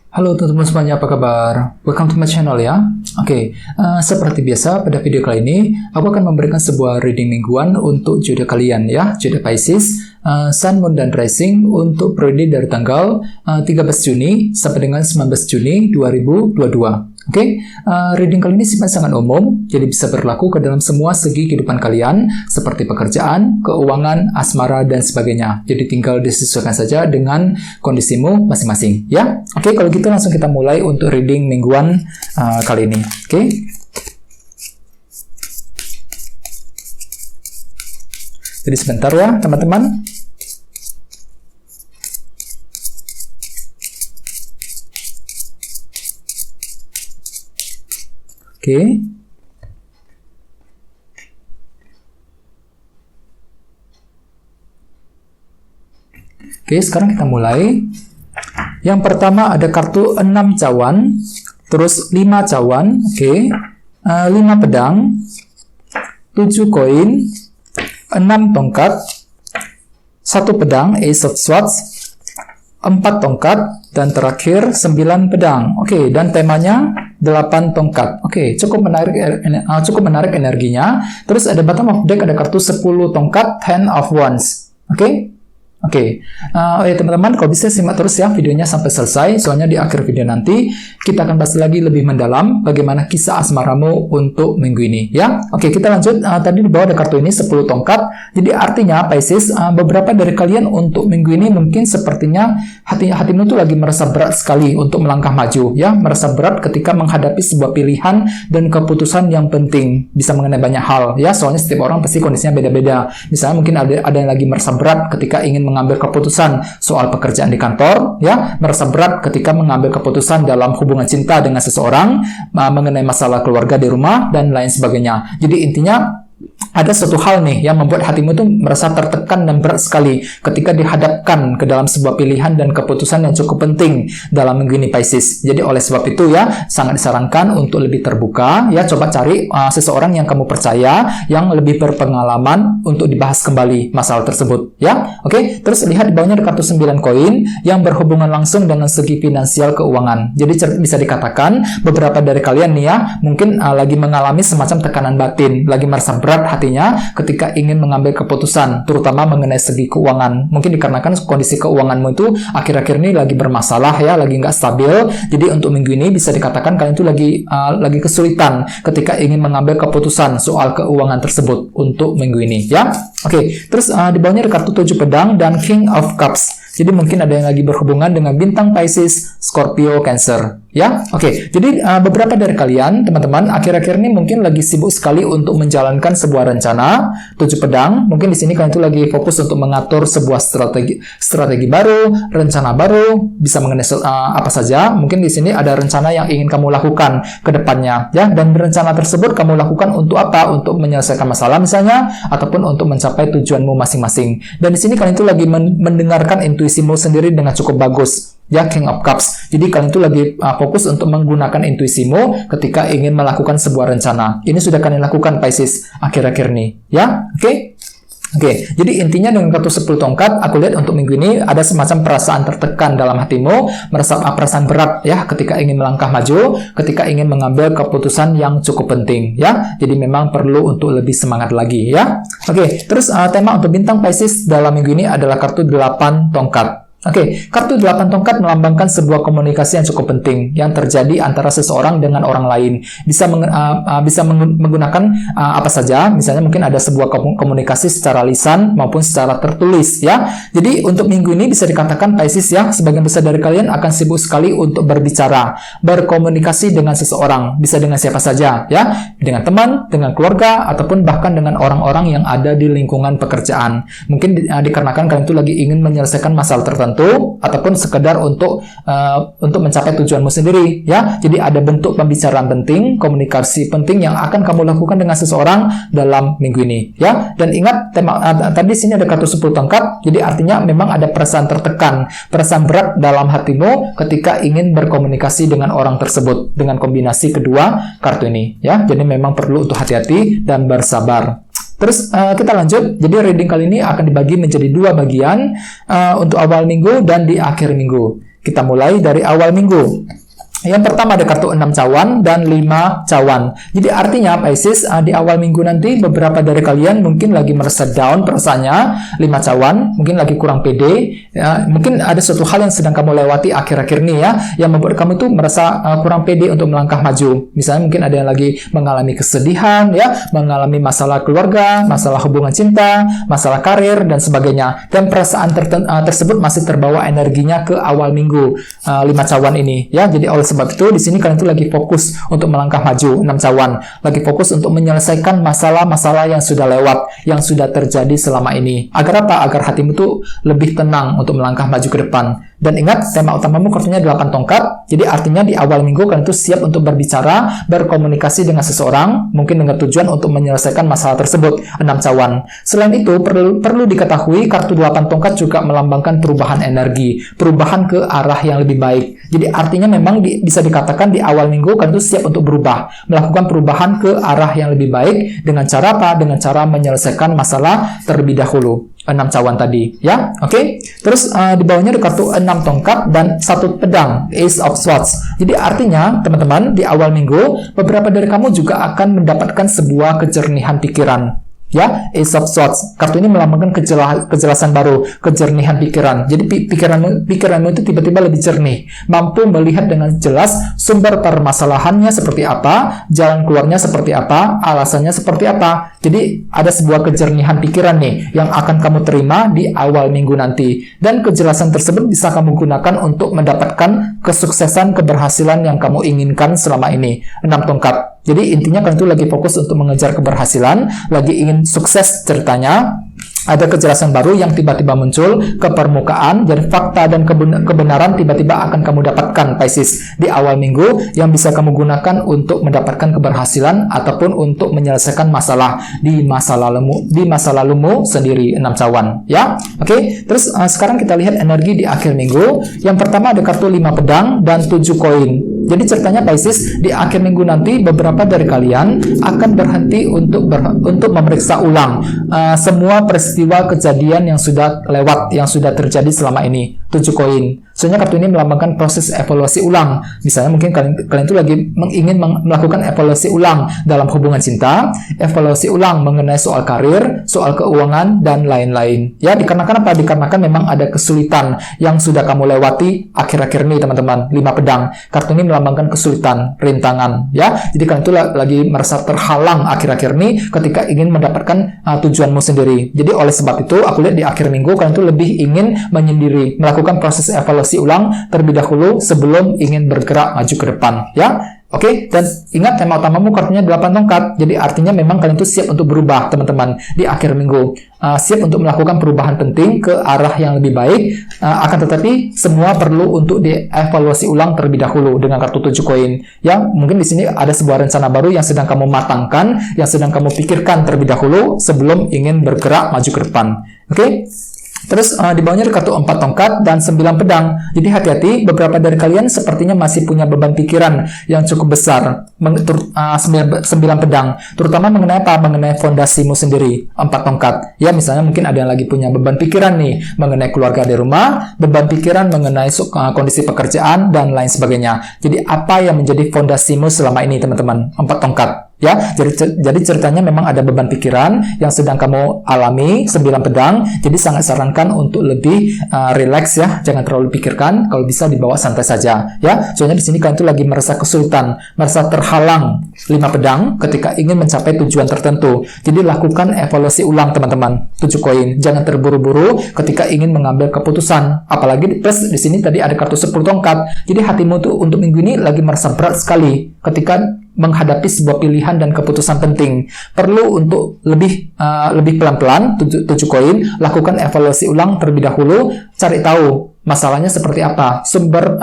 Halo teman-teman semuanya, apa kabar? Welcome to my channel ya. Seperti biasa pada video kali ini aku akan memberikan sebuah reading mingguan untuk zodiak kalian ya, zodiak Pisces, Sun, Moon, dan Rising untuk periode dari tanggal 13 Juni sampai dengan 19 Juni 2022. Reading kali ini sangat umum, jadi bisa berlaku ke dalam semua segi kehidupan kalian, seperti pekerjaan, keuangan, asmara, dan sebagainya. Jadi tinggal disesuaikan saja dengan kondisimu masing-masing, ya. Kalau gitu langsung kita mulai untuk reading mingguan kali ini. Jadi sebentar ya, teman-teman. Sekarang kita mulai. Yang pertama ada kartu 6 cawan, terus 5 cawan, 5 pedang, 7 koin, 6 tongkat, 1 pedang, Ace of Swords, 4 tongkat, dan terakhir 9 pedang. Dan temanya 8 tongkat. Cukup menarik energinya. Terus ada bottom of deck, ada kartu 10 tongkat, 10 of wands. Teman-teman, kalau bisa simak terus ya videonya sampai selesai, soalnya di akhir video nanti kita akan bahas lagi lebih mendalam bagaimana kisah asmaramu untuk minggu ini ya. Kita lanjut. Tadi di bawah ada kartu ini 10 tongkat. Jadi artinya Pisces, beberapa dari kalian untuk minggu ini mungkin sepertinya hatimu tuh lagi merasa berat sekali untuk melangkah maju ya, merasa berat ketika menghadapi sebuah pilihan dan keputusan yang penting, bisa mengenai banyak hal ya, soalnya setiap orang pasti kondisinya beda-beda. Misalnya mungkin ada yang lagi merasa berat ketika ingin mengambil keputusan soal pekerjaan di kantor ya, merasa berat ketika mengambil keputusan dalam hubungan cinta dengan seseorang, mengenai masalah keluarga di rumah dan lain sebagainya. Jadi intinya ada suatu hal nih yang membuat hatimu itu merasa tertekan dan berat sekali ketika dihadapkan ke dalam sebuah pilihan dan keputusan yang cukup penting dalam minggu ini Pisces. Jadi oleh sebab itu ya, sangat disarankan untuk lebih terbuka ya, coba cari seseorang yang kamu percaya yang lebih berpengalaman untuk dibahas kembali masalah tersebut ya. Terus lihat di bawahnya ada kartu 9 koin yang berhubungan langsung dengan segi finansial keuangan. Jadi bisa dikatakan beberapa dari kalian nih ya, mungkin lagi mengalami semacam tekanan batin, lagi merasa berat hatinya ketika ingin mengambil keputusan, terutama mengenai segi keuangan. Mungkin dikarenakan kondisi keuanganmu itu akhir-akhir ini lagi bermasalah ya, lagi nggak stabil. Jadi untuk minggu ini bisa dikatakan kalian itu lagi kesulitan ketika ingin mengambil keputusan soal keuangan tersebut untuk minggu ini ya. Terus di bawahnya ada kartu 7 pedang dan King of Cups. Jadi mungkin ada yang lagi berhubungan dengan bintang Pisces, Scorpio, Cancer ya. Jadi beberapa dari kalian teman-teman akhir-akhir ini mungkin lagi sibuk sekali untuk menjalankan sebuah rencana. 7 pedang, mungkin di sini kalian itu lagi fokus untuk mengatur sebuah strategi baru, rencana baru, bisa mengenai apa saja. Mungkin di sini ada rencana yang ingin kamu lakukan ke depannya ya, dan rencana tersebut kamu lakukan untuk apa? Untuk menyelesaikan masalah misalnya, ataupun untuk mencapai tujuanmu masing-masing. Dan di sini kalian itu lagi mendengarkan intuisimu sendiri dengan cukup bagus ya, King of Cups. Jadi kalian itu lagi fokus untuk menggunakan intuisimu ketika ingin melakukan sebuah rencana. Ini sudah kalian lakukan Pisces akhir-akhir ini ya. Jadi intinya dengan kartu 10 tongkat, aku lihat untuk minggu ini ada semacam perasaan tertekan dalam hatimu, merasa perasaan berat ya ketika ingin melangkah maju, ketika ingin mengambil keputusan yang cukup penting ya. Jadi memang perlu untuk lebih semangat lagi ya. Terus tema untuk bintang Pisces dalam minggu ini adalah kartu 8 tongkat. Kartu 8 tongkat melambangkan sebuah komunikasi yang cukup penting yang terjadi antara seseorang dengan orang lain. Bisa menggunakan apa saja, misalnya mungkin ada sebuah komunikasi secara lisan maupun secara tertulis ya. Jadi untuk minggu ini bisa dikatakan Pisces ya, sebagian besar dari kalian akan sibuk sekali untuk berbicara, berkomunikasi dengan seseorang, bisa dengan siapa saja ya, dengan teman, dengan keluarga, ataupun bahkan dengan orang-orang yang ada di lingkungan pekerjaan. Mungkin dikarenakan kalian itu lagi ingin menyelesaikan masalah tertentu, ataupun sekedar untuk mencapai tujuanmu sendiri ya. Jadi ada bentuk pembicaraan penting, komunikasi penting yang akan kamu lakukan dengan seseorang dalam minggu ini ya. Dan ingat tadi sini ada kartu 10 tongkat, jadi artinya memang ada perasaan tertekan, perasaan berat dalam hatimu ketika ingin berkomunikasi dengan orang tersebut dengan kombinasi kedua kartu ini ya. Jadi memang perlu untuk hati-hati dan bersabar. Terus kita lanjut. Jadi reading kali ini akan dibagi menjadi dua bagian, untuk awal minggu dan di akhir minggu. Kita mulai dari awal minggu. Yang pertama ada kartu 6 cawan dan 5 cawan. Jadi artinya Pisces, di awal minggu nanti beberapa dari kalian mungkin lagi merasa down perasaannya. 5 cawan, mungkin lagi kurang pede. Ya, mungkin ada suatu hal yang sedang kamu lewati akhir-akhir ini ya, yang membuat kamu tuh merasa kurang pede untuk melangkah maju. Misalnya mungkin ada yang lagi mengalami kesedihan, ya, mengalami masalah keluarga, masalah hubungan cinta, masalah karir, dan sebagainya. Dan perasaan tersebut masih terbawa energinya ke awal minggu 5 cawan ini. Ya, jadi oleh sebab itu di sini kalian tuh lagi fokus untuk melangkah maju. 6 cawan lagi fokus untuk menyelesaikan masalah-masalah yang sudah lewat, yang sudah terjadi selama ini. Agar apa? Agar hatimu tuh lebih tenang untuk melangkah maju ke depan. Dan ingat, tema utamamu kartunya 8 tongkat. Jadi artinya di awal minggu kalian tuh siap untuk berbicara, berkomunikasi dengan seseorang, mungkin dengan tujuan untuk menyelesaikan masalah tersebut. 6 cawan. Selain itu, perlu diketahui kartu 8 tongkat juga melambangkan perubahan energi, perubahan ke arah yang lebih baik. Jadi artinya memang bisa dikatakan di awal minggu kalian tuh siap untuk berubah, melakukan perubahan ke arah yang lebih baik dengan cara apa? Dengan cara menyelesaikan masalah terlebih dahulu. 6 cawan tadi, ya. Oke. Terus di bawahnya ada kartu 6 tongkat dan 1 pedang, Ace of Swords. Jadi artinya, teman-teman, di awal minggu beberapa dari kamu juga akan mendapatkan sebuah kejernihan pikiran. Ya, Ace of Swords. Kartu ini melambangkan kejelasan baru, kejernihan pikiran. Jadi pikiranmu itu tiba-tiba lebih jernih, mampu melihat dengan jelas sumber permasalahannya seperti apa, jalan keluarnya seperti apa, alasannya seperti apa. Jadi ada sebuah kejernihan pikiran nih yang akan kamu terima di awal minggu nanti. Dan kejelasan tersebut bisa kamu gunakan untuk mendapatkan kesuksesan, keberhasilan yang kamu inginkan selama ini. 6 tongkat. Jadi intinya kalian tuh lagi fokus untuk mengejar keberhasilan, lagi ingin sukses ceritanya. Ada kejelasan baru yang tiba-tiba muncul ke permukaan, dan fakta dan kebenaran tiba-tiba akan kamu dapatkan, Pisces, di awal minggu yang bisa kamu gunakan untuk mendapatkan keberhasilan ataupun untuk menyelesaikan masalah di masa lalumu sendiri. 6 cawan, ya. Oke. Terus sekarang kita lihat energi di akhir minggu. Yang pertama ada kartu 5 pedang dan 7 koin. Jadi ceritanya Pisces, di akhir minggu nanti beberapa dari kalian akan berhenti untuk memeriksa ulang semua peristiwa kejadian yang sudah lewat, yang sudah terjadi selama ini. 7 koin. Soalnya kartu ini melambangkan proses evaluasi ulang. Misalnya mungkin kalian tuh lagi ingin melakukan evaluasi ulang dalam hubungan cinta, evaluasi ulang mengenai soal karir, soal keuangan, dan lain-lain. Ya, dikarenakan apa? Dikarenakan memang ada kesulitan yang sudah kamu lewati akhir-akhir ini, teman-teman. 5 pedang. Kartu ini melambangkan kesulitan, rintangan. Ya, jadi kalian tuh lagi merasa terhalang akhir-akhir ini ketika ingin mendapatkan tujuanmu sendiri. Jadi oleh sebab itu, aku lihat di akhir minggu kalian tuh lebih ingin menyendiri, melakukan proses evaluasi ulang terlebih dahulu sebelum ingin bergerak maju ke depan, ya. Oke, dan ingat tema utamamu kartunya 8 tongkat. Jadi artinya memang kalian tuh siap untuk berubah, teman-teman, di akhir minggu. Siap untuk melakukan perubahan penting ke arah yang lebih baik. Akan tetapi semua perlu untuk dievaluasi ulang terlebih dahulu dengan kartu 7 koin. Ya, mungkin di sini ada sebuah rencana baru yang sedang kamu matangkan, yang sedang kamu pikirkan terlebih dahulu sebelum ingin bergerak maju ke depan. Oke? Terus di bawahnya ada kartu 4 tongkat dan 9 pedang. Jadi hati-hati, beberapa dari kalian sepertinya masih punya beban pikiran yang cukup besar. 9 pedang, terutama mengenai apa? Mengenai fondasimu sendiri. 4 tongkat. Ya, misalnya mungkin ada yang lagi punya beban pikiran nih mengenai keluarga di rumah, beban pikiran mengenai kondisi pekerjaan, dan lain sebagainya. Jadi apa yang menjadi fondasimu selama ini, teman-teman? 4 tongkat. Ya, jadi ceritanya memang ada beban pikiran yang sedang kamu alami. 9 pedang. Jadi sangat sarankan untuk lebih relax ya, jangan terlalu pikirkan. Kalau bisa dibawa santai saja ya. Soalnya di sini kalian tuh lagi merasa kesulitan, merasa terhalang. 5 pedang ketika ingin mencapai tujuan tertentu. Jadi lakukan evaluasi ulang, teman-teman. 7 koin. Jangan terburu-buru ketika ingin mengambil keputusan. Apalagi plus di sini tadi ada kartu 10 tongkat. Jadi hatimu tuh untuk minggu ini lagi merasa berat sekali ketika menghadapi sebuah pilihan dan keputusan penting. Perlu untuk lebih pelan-pelan, 7 koin, lakukan evaluasi ulang terlebih dahulu, cari tahu masalahnya seperti apa, sumber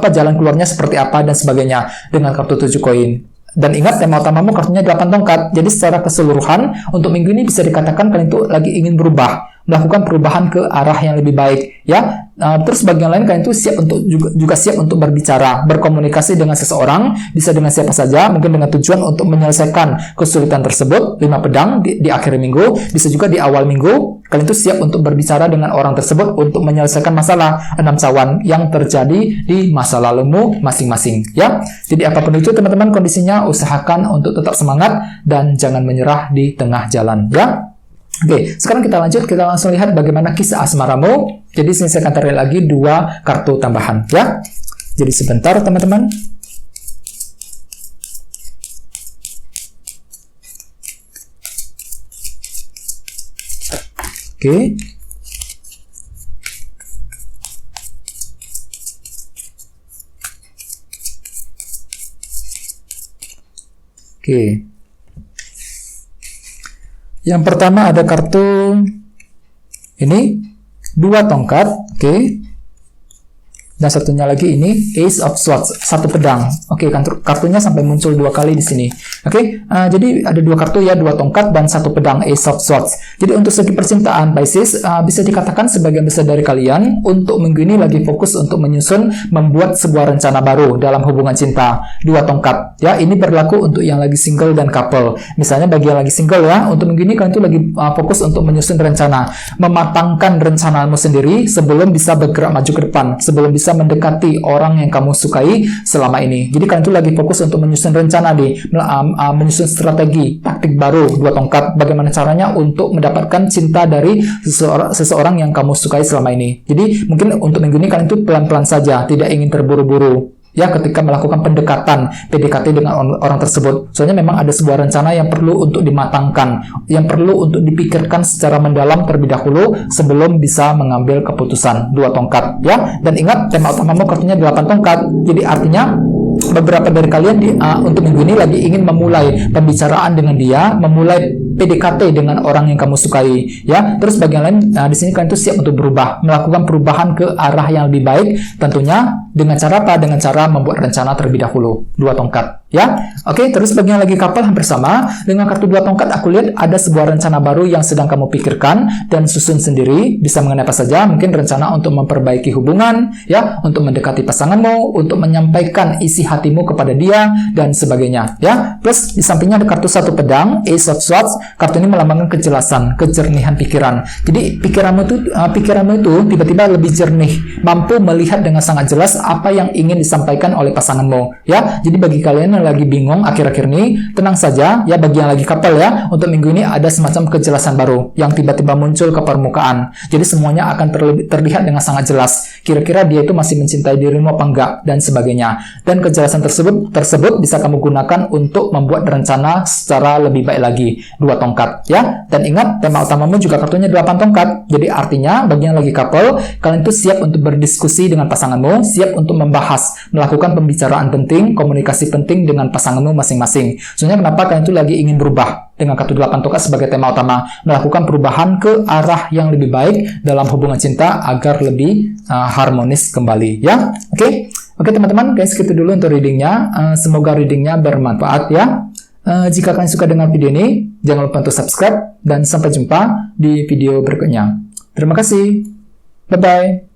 jalan keluarnya seperti apa, dan sebagainya dengan kartu 7 koin. Dan ingat, tema utamamu kartunya 8 tongkat. Jadi secara keseluruhan untuk minggu ini bisa dikatakan kalian itu lagi ingin berubah, melakukan perubahan ke arah yang lebih baik, ya. Terus bagian lain kalian itu siap untuk juga siap untuk berbicara, berkomunikasi dengan seseorang, bisa dengan siapa saja, mungkin dengan tujuan untuk menyelesaikan kesulitan tersebut. 5 pedang di akhir minggu, bisa juga di awal minggu. Kalian itu siap untuk berbicara dengan orang tersebut untuk menyelesaikan masalah 6 cawan yang terjadi di masa lalumu masing-masing, ya. Jadi apapun itu teman-teman kondisinya, usahakan untuk tetap semangat dan jangan menyerah di tengah jalan, ya. Oke, sekarang kita lanjut, kita langsung lihat bagaimana kisah asmaramu. Jadi sini saya akan tarik lagi 2 kartu tambahan, ya. Jadi sebentar teman-teman. Oke. Oke. Yang pertama ada kartu ini 2 tongkat, oke. Dan satunya lagi ini Ace of Swords, 1 pedang. Oke, kartunya sampai muncul 2 kali di sini. Oke, jadi ada 2 kartu ya, 2 tongkat dan 1 pedang Ace of Swords. Jadi untuk segi percintaan Pisces, bisa dikatakan sebagian besar dari kalian untuk minggu ini lagi fokus untuk menyusun, membuat sebuah rencana baru dalam hubungan cinta. 2 tongkat, ya. Ini berlaku untuk yang lagi single dan couple. Misalnya bagi yang lagi single ya, untuk minggu ini kalian tuh lagi fokus untuk menyusun rencana, mematangkan rencanamu sendiri sebelum bisa bergerak maju ke depan, sebelum bisa mendekati orang yang kamu sukai selama ini. Jadi kalian tuh lagi fokus untuk menyusun rencana menyusun strategi, taktik baru. 2 tongkat, bagaimana caranya untuk mendapatkan cinta dari seseorang yang kamu sukai selama ini. Jadi mungkin untuk minggu ini kalian tuh pelan-pelan saja, tidak ingin terburu-buru, ya, ketika melakukan pendekatan PDKT dengan orang tersebut. Soalnya memang ada sebuah rencana yang perlu untuk dimatangkan, yang perlu untuk dipikirkan secara mendalam terlebih dahulu sebelum bisa mengambil keputusan. 2 tongkat, ya. Dan ingat, tema utamamu kartunya 8 tongkat. Jadi artinya beberapa dari kalian untuk minggu ini lagi ingin memulai pembicaraan dengan dia, memulai PDKT dengan orang yang kamu sukai, ya. Terus bagian lain di sini kalian tuh siap untuk berubah, melakukan perubahan ke arah yang lebih baik, tentunya dengan cara apa? Dengan cara membuat rencana terlebih dahulu. 2 tongkat, ya. Oke, terus bagian lagi couple hampir sama. Dengan kartu 2 tongkat aku lihat ada sebuah rencana baru yang sedang kamu pikirkan dan susun sendiri, bisa mengenai apa saja, mungkin rencana untuk memperbaiki hubungan, ya, untuk mendekati pasanganmu, untuk menyampaikan isi hatimu kepada dia dan sebagainya, ya. Plus di sampingnya ada kartu 1 pedang, Ace of Swords. Kartu ini melambangkan kejelasan, kejernihan pikiran. Jadi pikiranmu itu tiba-tiba lebih jernih, mampu melihat dengan sangat jelas apa yang ingin disampaikan oleh pasanganmu, ya. Jadi bagi kalian yang lagi bingung akhir-akhir ini, tenang saja, ya. Bagi yang lagi couple ya, untuk minggu ini ada semacam kejelasan baru yang tiba-tiba muncul ke permukaan. Jadi semuanya akan terlihat dengan sangat jelas. Kira-kira dia itu masih mencintai dirimu apa enggak dan sebagainya. Dan kejelasan tersebut bisa kamu gunakan untuk membuat rencana secara lebih baik lagi. 2 tongkat, ya. Dan ingat, tema utamamu juga kartunya 8 tongkat. Jadi artinya bagi yang lagi couple, kalian tuh siap untuk berdiskusi dengan pasanganmu, siap untuk membahas, melakukan pembicaraan penting, komunikasi penting dengan pasanganmu masing-masing. Soalnya kenapa kalian tuh lagi ingin berubah? Dengan kartu 8 tongkat sebagai tema utama, melakukan perubahan ke arah yang lebih baik dalam hubungan cinta agar lebih harmonis kembali, ya. Oke teman-teman, guys, segitu dulu untuk readingnya. Semoga readingnya bermanfaat, ya. Jika kalian suka dengan video ini, jangan lupa untuk subscribe dan sampai jumpa di video berikutnya. Terima kasih. Bye-bye.